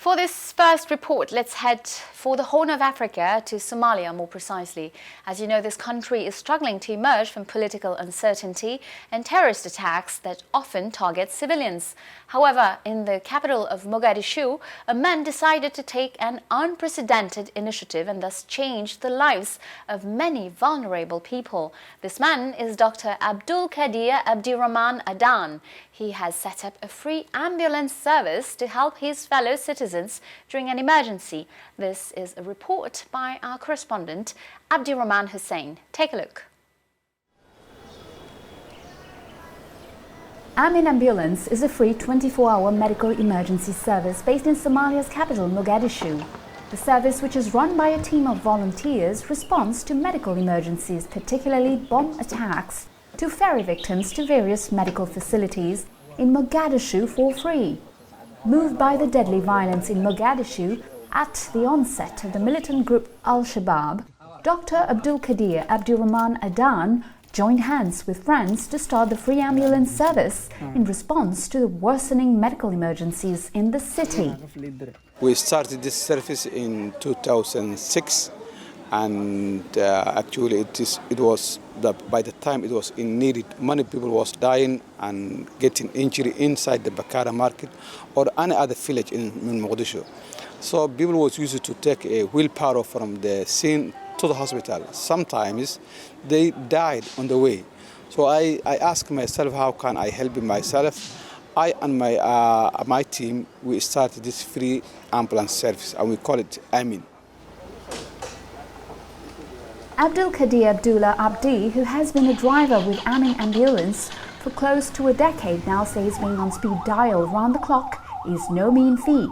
For this first report, let's head for the Horn of Africa to Somalia more precisely. As you know, this country is struggling to emerge from political uncertainty and terrorist attacks that often target civilians. However, in the capital of Mogadishu, a man decided to take an unprecedented initiative and thus change the lives of many vulnerable people. This man is Dr Abdulkadir Abdirahman Adan. He has set up a free ambulance service to help his fellow citizens during an emergency. This is a report by our correspondent Abdirahman Hussain. Take a look. Amin Ambulance is a free 24-hour medical emergency service based in Somalia's capital, Mogadishu. The service, which is run by a team of volunteers, responds to medical emergencies, particularly bomb attacks, to ferry victims to various medical facilities in Mogadishu for free. Moved by the deadly violence in Mogadishu at the onset of the militant group Al-Shabaab, Dr Abdulkadir Abdirahman Adan joined hands with friends to start the free ambulance service in response to the worsening medical emergencies in the city. We started this service in 2006, and actually by the time it was in needed, many people was dying and getting injury inside the Bakara market or any other village in Mogadishu. So people was used to take a wheelbarrow from the scene to the hospital. Sometimes they died on the way. So I asked myself, how can I help myself? I and my team, we started this free ambulance service, and we call it Amin. Abdulkadir Abdullah Abdi, who has been a driver with Amin Ambulance for close to a decade now, says being on speed dial round the clock is no mean feat.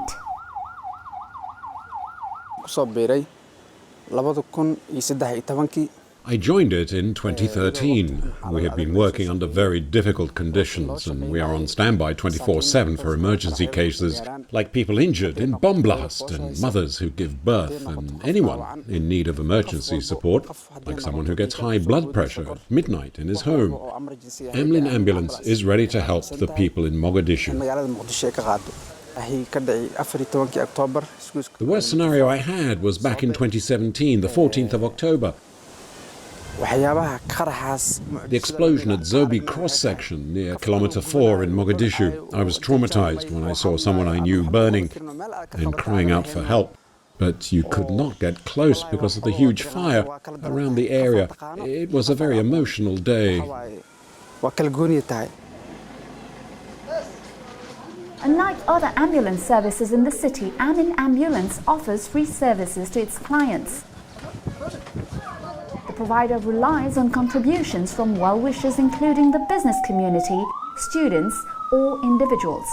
I joined it in 2013. We had been working under very difficult conditions, and we are on standby 24/7 for emergency cases, like people injured in bomb blast and mothers who give birth and anyone in need of emergency support, like someone who gets high blood pressure at midnight in his home. Amin Ambulance is ready to help the people in Mogadishu. The worst scenario I had was back in 2017, the 14th of October. The explosion at Zobi cross-section near Kilometre 4 in Mogadishu. I was traumatized when I saw someone I knew burning and crying out for help. But you could not get close because of the huge fire around the area. It was a very emotional day. Unlike other ambulance services in the city, Amin Ambulance offers free services to its clients. The provider relies on contributions from well-wishers, including the business community, students, or individuals.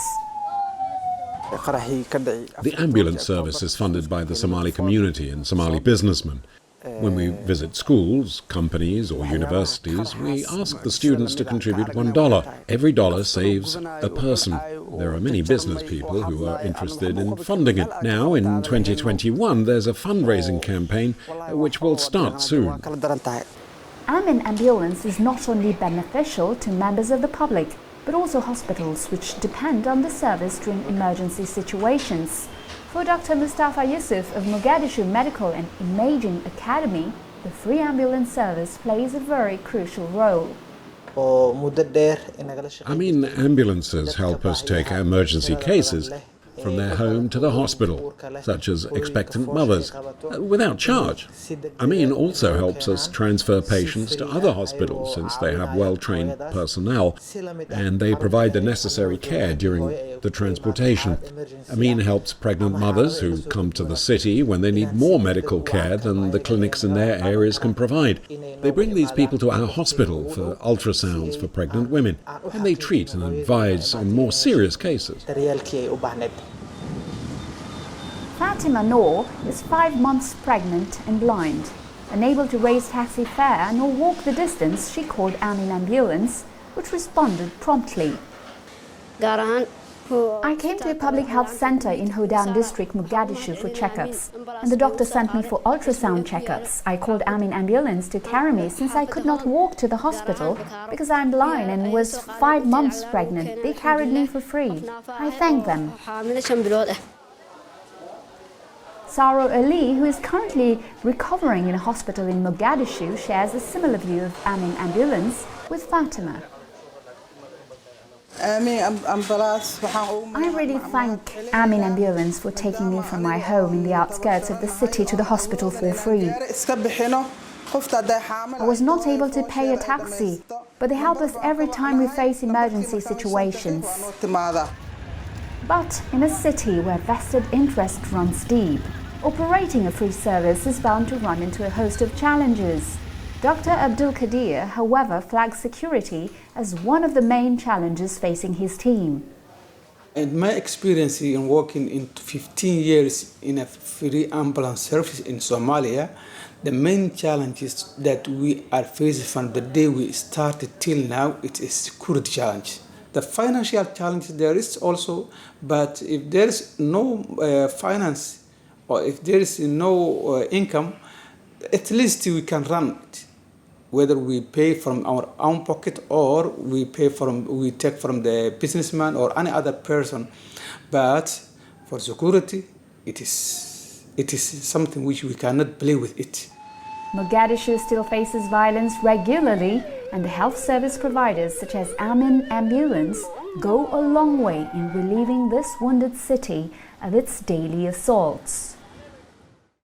The ambulance service is funded by the Somali community and Somali businessmen. When we visit schools, companies or universities, we ask the students to contribute $1. Every dollar saves a person. There are many business people who are interested in funding it. Now, in 2021, there's a fundraising campaign which will start soon. Amin Ambulance is not only beneficial to members of the public, but also hospitals which depend on the service during emergency situations. For Dr. Mustafa Yusuf of Mogadishu Medical and Imaging Academy, the free ambulance service plays a very crucial role. Amin ambulances help us take emergency cases from their home to the hospital, such as expectant mothers, without charge. Amin also helps us transfer patients to other hospitals since they have well-trained personnel and they provide the necessary care during the transportation. Amin helps pregnant mothers who come to the city when they need more medical care than the clinics in their areas can provide. They bring these people to our hospital for ultrasounds for pregnant women, and they treat and advise on more serious cases. Fatima Noor is 5 months pregnant and blind. Unable to raise taxi fare nor walk the distance, she called Amin Ambulance, which responded promptly. I came to a public health center in Hodan district, Mogadishu, for checkups, and the doctor sent me for ultrasound checkups. I called Amin Ambulance to carry me since I could not walk to the hospital because I'm blind and was 5 months pregnant. They carried me for free. I thank them. Saro Ali, who is currently recovering in a hospital in Mogadishu, shares a similar view of Amin Ambulance with Fatima. I really thank Amin Ambulance for taking me from my home in the outskirts of the city to the hospital for free. I was not able to pay a taxi, but they help us every time we face emergency situations. But in a city where vested interest runs deep, operating a free service is bound to run into a host of challenges. Dr Abdulkadir, however, flags security as one of the main challenges facing his team. In my experience in working in 15 years in a free ambulance service in Somalia, the main challenges that we are facing from the day we started till now, it is security challenge. The financial challenge there is also, but if there is no finance or if there is no income, at least we can run it. Whether we pay from our own pocket or we take from the businessman or any other person, but for security, it is something which we cannot play with it. Mogadishu still faces violence regularly, and the health service providers such as Amin Ambulance go a long way in relieving this wounded city of its daily assaults.